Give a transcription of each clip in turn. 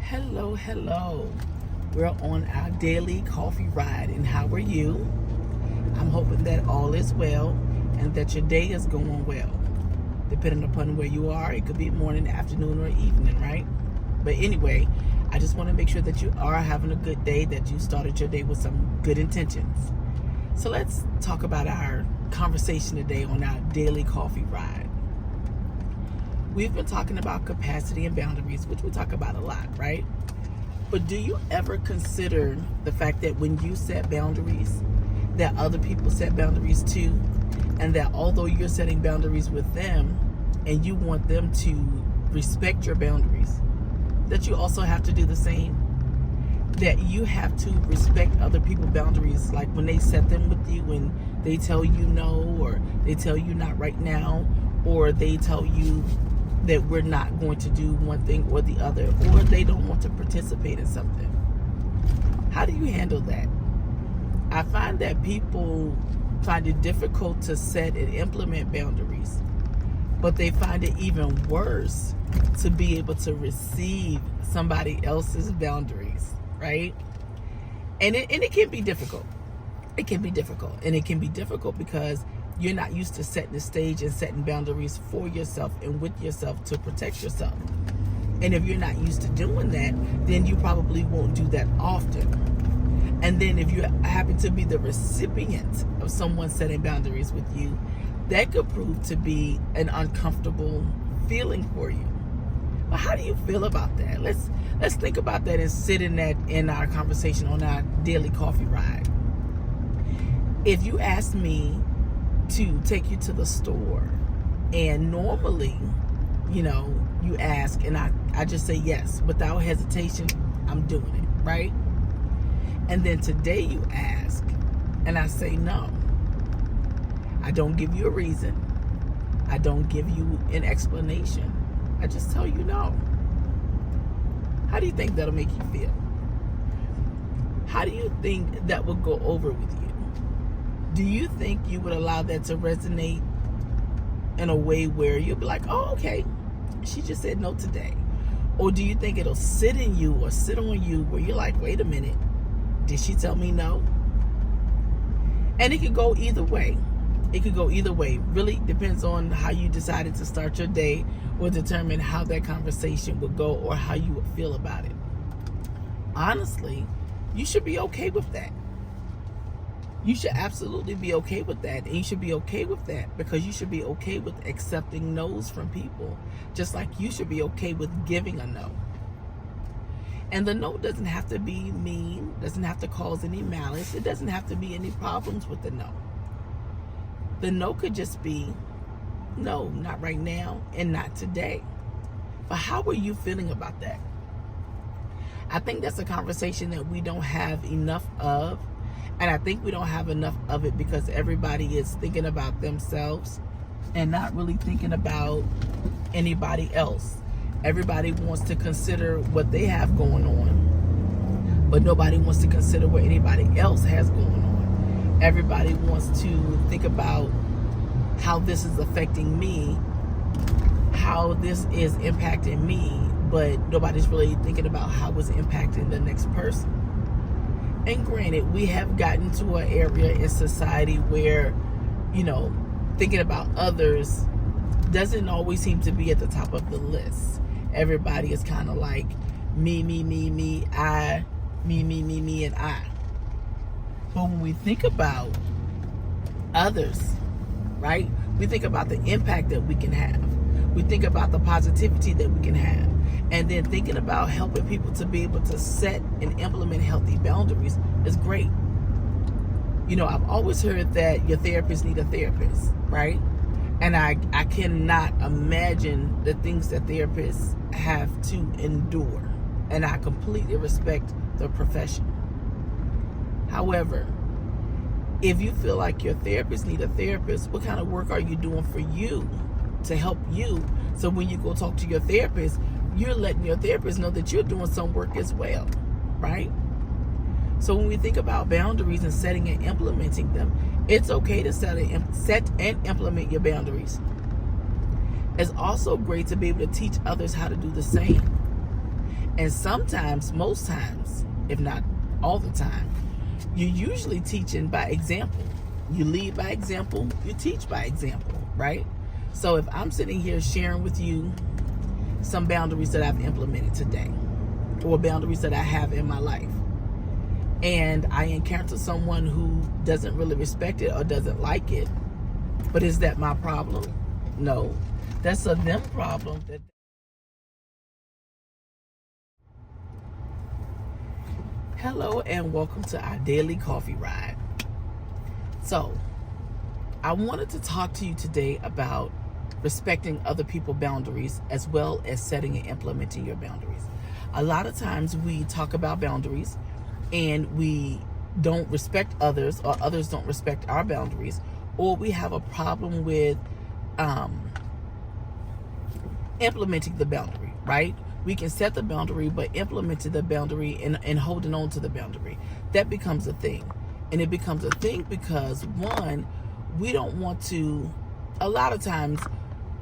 Hello, hello. We're on our daily coffee ride, and how are you? I'm hoping that all is well and that your day is going well. Depending upon where you are, it could be morning, afternoon, or evening, right? But anyway, I just want to make sure that you are having a good day, that you started your day with some good intentions. So let's talk about our conversation today on our daily coffee ride. We've been talking about capacity and boundaries, which we talk about a lot, right? But do you ever consider the fact that when you set boundaries, that other people set boundaries too? And that although you're setting boundaries with them and you want them to respect your boundaries, that you also have to do the same? That you have to respect other people's boundaries, like when they set them with you and they tell you no, or they tell you not right now, or they tell you that we're not going to do one thing or the other, or they don't want to participate in something. How do you handle that? I find that people find it difficult to set and implement boundaries, but they find it even worse to be able to receive somebody else's boundaries, right? And it can be difficult. It can be difficult. And it can be difficult because you're not used to setting the stage and setting boundaries for yourself and with yourself to protect yourself. And if you're not used to doing that, then you probably won't do that often. And then if you happen to be the recipient of someone setting boundaries with you, that could prove to be an uncomfortable feeling for you. But how do you feel about that? Let's think about that and sit in that in our conversation on our daily coffee ride. If you asked me to take you to the store, and normally, you ask, and I just say yes without hesitation, I'm doing it, right? And then today you ask and I say no. I don't give you a reason. I don't give you an explanation. I just tell you no. How do you think that'll make you feel? How do you think that will go over with you? Do you think you would allow that to resonate in a way where you'll be like, oh, okay, she just said no today? Or do you think it'll sit in you or sit on you where you're like, wait a minute, did she tell me no? And it could go either way. It could go either way. Really depends on how you decided to start your day, or determine how that conversation would go or how you would feel about it. Honestly, you should be okay with that. You should absolutely be okay with that. And you should be okay with that because you should be okay with accepting no's from people. Just like you should be okay with giving a no. And the no doesn't have to be mean, doesn't have to cause any malice. It doesn't have to be any problems with the no. The no could just be, no, not right now and not today. But how are you feeling about that? I think that's a conversation that we don't have enough of. And I think we don't have enough of it because everybody is thinking about themselves and not really thinking about anybody else. Everybody wants to consider what they have going on, but nobody wants to consider what anybody else has going on. Everybody wants to think about how this is affecting me, how this is impacting me, but nobody's really thinking about how it's impacting the next person. And granted, we have gotten to an area in society where, thinking about others doesn't always seem to be at the top of the list. Everybody is kind of like me, I, me, and I. But when we think about others, right, we think about the impact that we can have. We think about the positivity that we can have. And then thinking about helping people to be able to set and implement healthy boundaries is great. I've always heard that your therapist need a therapist, right? And I cannot imagine the things that therapists have to endure. And I completely respect the profession. However, if you feel like your therapist need a therapist, what kind of work are you doing for you to help you? So when you go talk to your therapist, you're letting your therapist know that you're doing some work as well, right? So when we think about boundaries and setting and implementing them, it's okay to set and implement your boundaries. It's also great to be able to teach others how to do the same. And sometimes, most times, if not all the time, you're usually teaching by example. You lead by example, you teach by example, right? So if I'm sitting here sharing with you some boundaries that I've implemented today, or boundaries that I have in my life, and I encounter someone who doesn't really respect it or doesn't like it, but is that my problem? No, that's a them problem. Hello and welcome to our daily coffee ride. So, I wanted to talk to you today about respecting other people's boundaries as well as setting and implementing your boundaries. A lot of times we talk about boundaries and we don't respect others, or others don't respect our boundaries, or we have a problem with implementing the boundary, right? We can set the boundary, but implementing the boundary and holding on to the boundary, that becomes a thing. And it becomes a thing because, one, we don't want to, a lot of times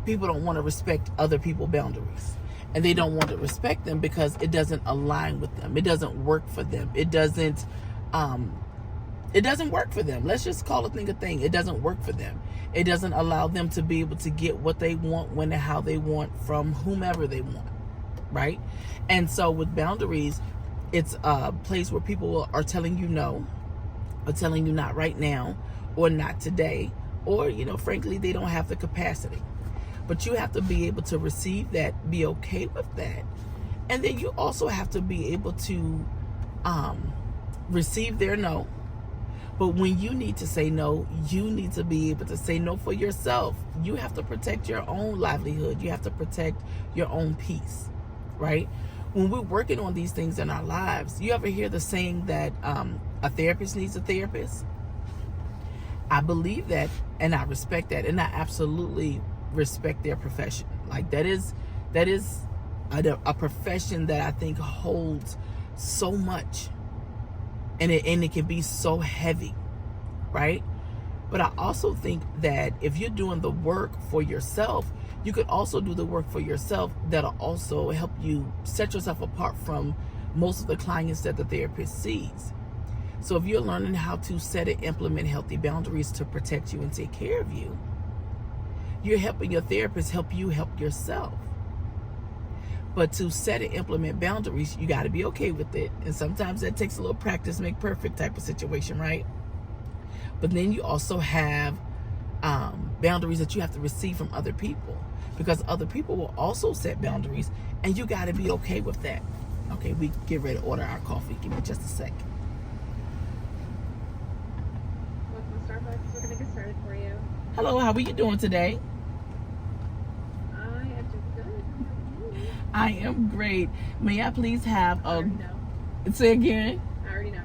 people don't want to respect other people's boundaries. And they don't want to respect them because it doesn't align with them. It doesn't work for them. It doesn't work for them. Let's just call a thing a thing. It doesn't work for them. It doesn't allow them to be able to get what they want, when and how they want, from whomever they want, right? And so with boundaries, it's a place where people are telling you no, or telling you not right now, or not today, or, you know, frankly, they don't have the capacity. But you have to be able to receive that, be okay with that. And then you also have to be able to receive their no. But when you need to say no, you need to be able to say no for yourself. You have to protect your own livelihood. You have to protect your own peace, right? When we're working on these things in our lives, you ever hear the saying that a therapist needs a therapist? I believe that, and I respect that, and I absolutely respect their profession. Like that is a profession that I think holds so much, and it can be so heavy, right? But I also think that if you're doing the work for yourself, you could also do the work for yourself that'll also help you set yourself apart from most of the clients that the therapist sees. So if you're learning how to set and implement healthy boundaries to protect you and take care of you, you're helping your therapist help you help yourself. But to set and implement boundaries, you got to be okay with it. And sometimes that takes a little practice, make perfect type of situation, right? But then you also have boundaries that you have to receive from other people, because other people will also set boundaries, and you got to be okay with that. Okay, we get ready to order our coffee. Give me just a sec. Welcome to Starbucks. We're going to get started for you. Hello, how are you doing today? I am doing good. How are you? I am great. May I please have I a... already know. Say again? I already know.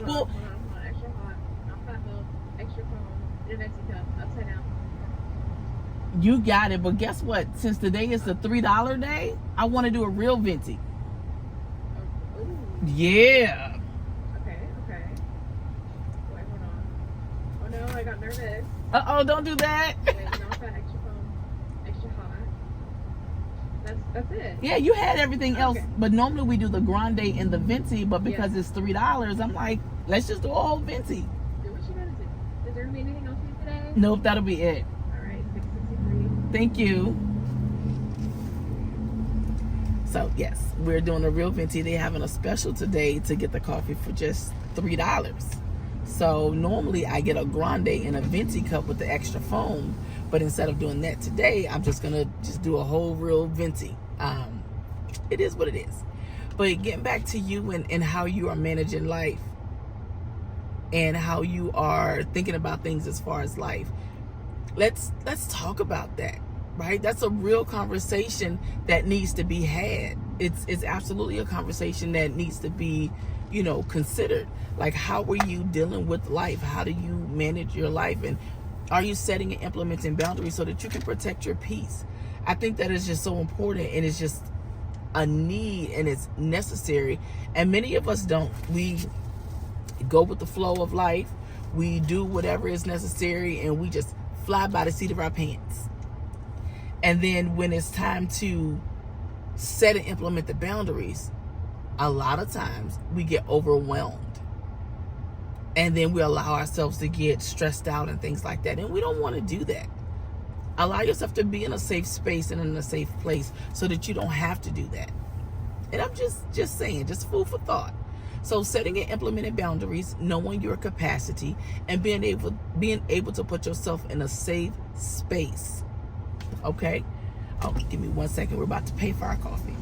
Well, Hold on. Extra hot, not fat milk, extra foam, in a Mexican cup, upside down. you got it. But guess what? Since today is the $3 day, I want to do a real venti. Oh, ooh. Yeah. Okay. Wait, hold on. Oh no, I got nervous. Uh-oh, don't do that. Wait, not that extra foam, extra hot. That's it. Yeah, you had everything else. Okay. But normally we do the grande and the venti, but because it's $3, I'm like, let's just do a whole venti. Do what you gotta do. Is there gonna be anything else for you today? Nope, that'll be it. Alright, 663. Thank you. So yes, we're doing a real venti. They're having a special today to get the coffee for just $3. So normally I get a grande in a venti cup with the extra foam, but instead of doing that today, I'm just gonna do a whole real venti. It is what it is. But getting back to you and how you are managing life and how you are thinking about things as far as life, let's talk about that, right? That's a real conversation that needs to be had. It's absolutely a conversation that needs to be, considered. Like, how are you dealing with life? How do you manage your life? And are you setting and implementing boundaries so that you can protect your peace? I think that is just so important, and it's just a need, and it's necessary. And many of us don't. We go with the flow of life. We do whatever is necessary, and we just fly by the seat of our pants. And then when it's time to set and implement the boundaries, a lot of times we get overwhelmed. And then we allow ourselves to get stressed out and things like that. And we don't want to do that. Allow yourself to be in a safe space and in a safe place so that you don't have to do that. And I'm just saying, just food for thought. So setting and implementing boundaries, knowing your capacity, and being able to put yourself in a safe space. Okay? Oh, give me 1 second. We're about to pay for our coffee.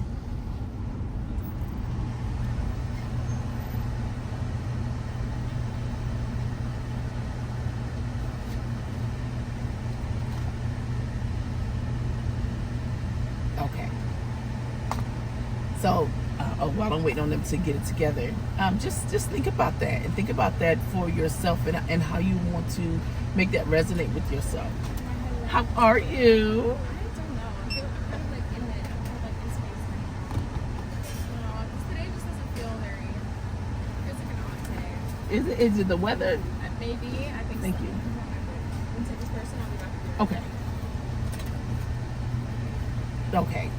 Okay. So, while I'm waiting on them to get it together, just think about that, and think about that for yourself, and how you want to make that resonate with yourself. How are you? I don't know. I'm kind of like in it. I'm kind of like in space right now. No, because today just doesn't feel very. Feels like an odd day. Is it the weather? Maybe. I think Thank so. you. Once I this person, I'll be back to you. Okay.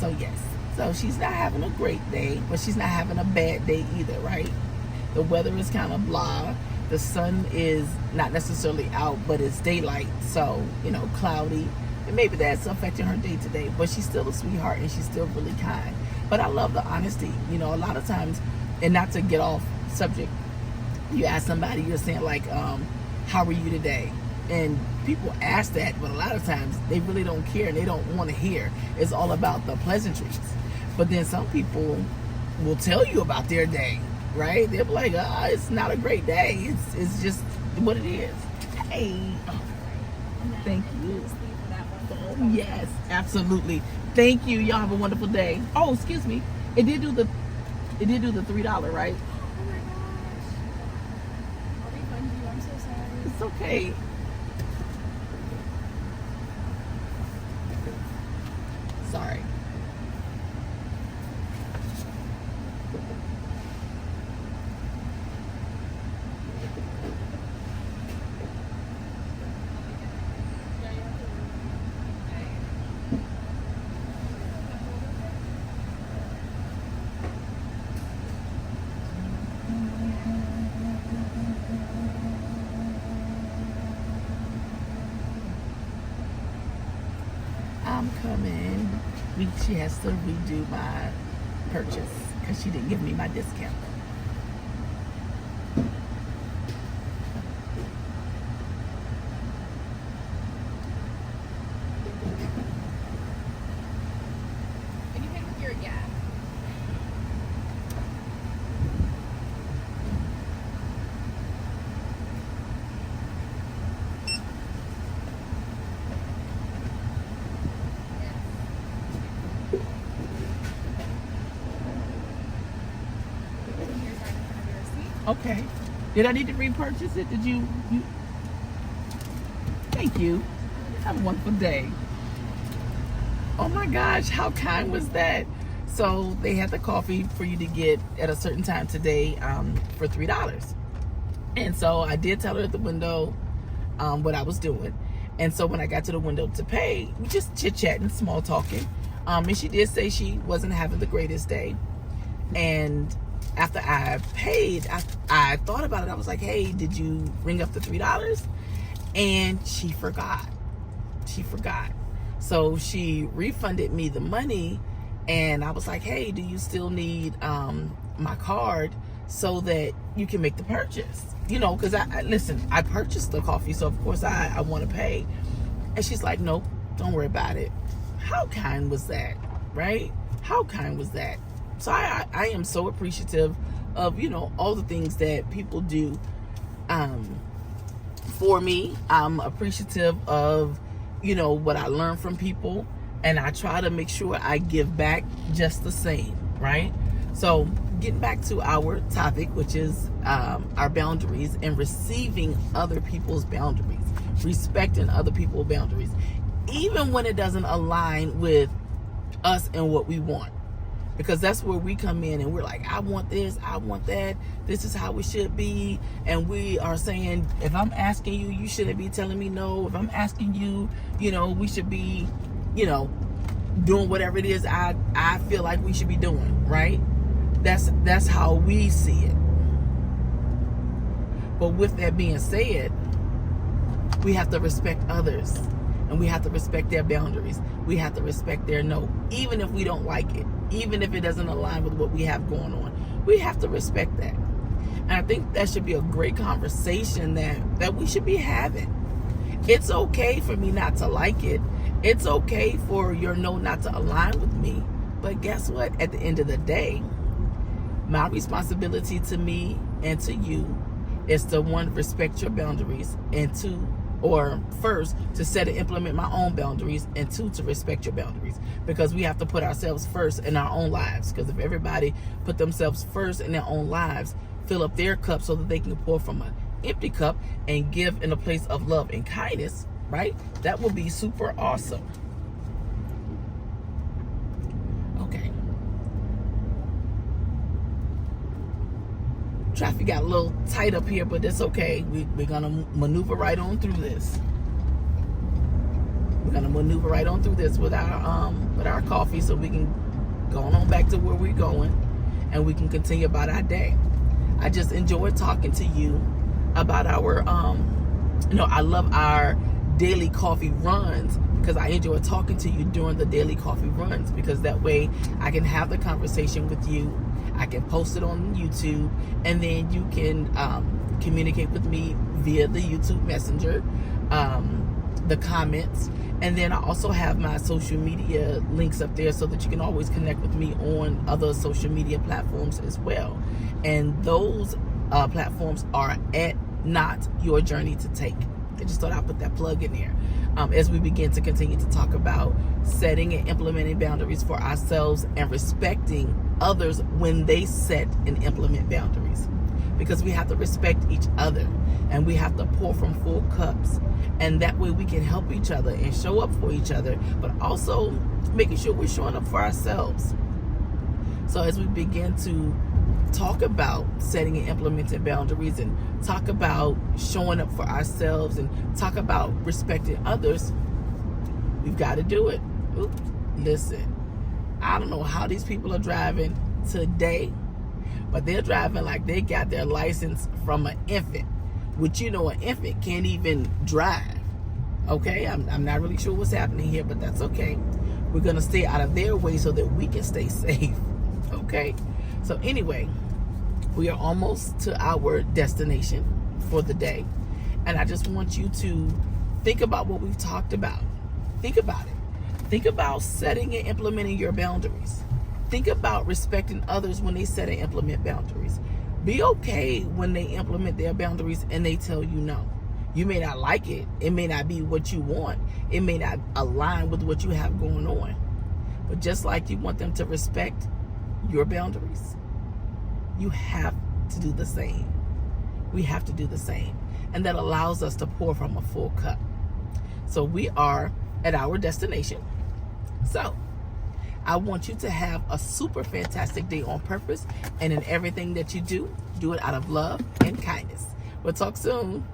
So yes. So she's not having a great day, but she's not having a bad day either, right? The weather is kind of blah. The sun is not necessarily out, but it's daylight, so, cloudy. And maybe that's affecting her day today, but she's still a sweetheart and she's still really kind. But I love the honesty. A lot of times, and not to get off subject, you ask somebody, you're saying like, how are you today? And people ask that, but a lot of times they really don't care and they don't want to hear. It's all about the pleasantries. But then some people will tell you about their day, right? They'll be like, it's not a great day. It's just what it is. Hey. Thank you. Oh, yes, absolutely. Thank you. Y'all have a wonderful day. Oh, excuse me. It did do the $3, right? Oh my gosh. I'll refund you. I'm so sorry. It's okay. Sorry. I'm coming. She has to redo my purchase because she didn't give me my discount. And you pay with your gas. Okay. Did I need to repurchase it? Did you? Thank you. Have a wonderful day. Oh my gosh, how kind was that? So they had the coffee for you to get at a certain time today for $3. And so I did tell her at the window what I was doing. And so when I got to the window to pay, we just chit-chatting, small talking. And she did say she wasn't having the greatest day. And after I paid, I thought about it. I was like, hey, did you ring up the $3? And she forgot. So she refunded me the money, and I was like, hey, do you still need my card so that you can make the purchase? Because I purchased the coffee, so of course I want to pay. And she's like, nope, don't worry about it. How kind was that, right? How kind was that? So I am so appreciative of, all the things that people do for me. I'm appreciative of, what I learn from people. And I try to make sure I give back just the same, right? So getting back to our topic, which is our boundaries and receiving other people's boundaries, respecting other people's boundaries, even when it doesn't align with us and what we want. Because that's where we come in and we're like, I want this, I want that, this is how it should be. And we are saying, if I'm asking you, you shouldn't be telling me no. If I'm asking you, we should be, doing whatever it is I feel like we should be doing, right? That's how we see it. But with that being said, we have to respect others, and we have to respect their boundaries. We have to respect their no, even if we don't like it, even if it doesn't align with what we have going on. We have to respect that. And I think that should be a great conversation that we should be having. It's okay for me not to like it. It's okay for your no not to align with me. But guess what? At the end of the day, my responsibility to me and to you is to, one, respect your boundaries, and two, or first, to set and implement my own boundaries, and two, to respect your boundaries. Because we have to put ourselves first in our own lives. Because if everybody put themselves first in their own lives, fill up their cup so that they can pour from an empty cup and give in a place of love and kindness, right? That would be super awesome. Okay. Traffic got a little tight up here, but it's okay. We're gonna maneuver right on through this. We're gonna maneuver right on through this with our coffee, so we can go on back to where we're going, and we can continue about our day. I just enjoyed talking to you about our I love our daily coffee runs, because I enjoy talking to you during the daily coffee runs, because that way I can have the conversation with you. I can post it on YouTube, and then you can communicate with me via the YouTube Messenger, the comments, and then I also have my social media links up there so that you can always connect with me on other social media platforms as well. And those platforms are at Not Your Journey to Take. I just thought I'd put that plug in there as we begin to continue to talk about setting and implementing boundaries for ourselves and respecting others when they set and implement boundaries. Because we have to respect each other, and we have to pour from full cups, and that way we can help each other and show up for each other, but also making sure we're showing up for ourselves. So as we begin to talk about setting and implementing boundaries, and talk about showing up for ourselves, and talk about respecting others, we've got to do it. Oops, listen, I don't know how these people are driving today, but they're driving like they got their license from an infant, which, you know, an infant can't even drive. Okay, I'm not really sure what's happening here, but that's okay. We're going to stay out of their way so that we can stay safe. Okay, so anyway, we are almost to our destination for the day, and I just want you to think about what we've talked about. Think about it. Think about setting and implementing your boundaries. Think about respecting others when they set and implement boundaries. Be okay when they implement their boundaries and they tell you no. You may not like it. It may not be what you want. It may not align with what you have going on. But just like you want them to respect your boundaries, you have to do the same. We have to do the same. And that allows us to pour from a full cup. So we are at our destination. So I want you to have a super fantastic day on purpose, and in everything that you do, do it out of love and kindness. We'll talk soon.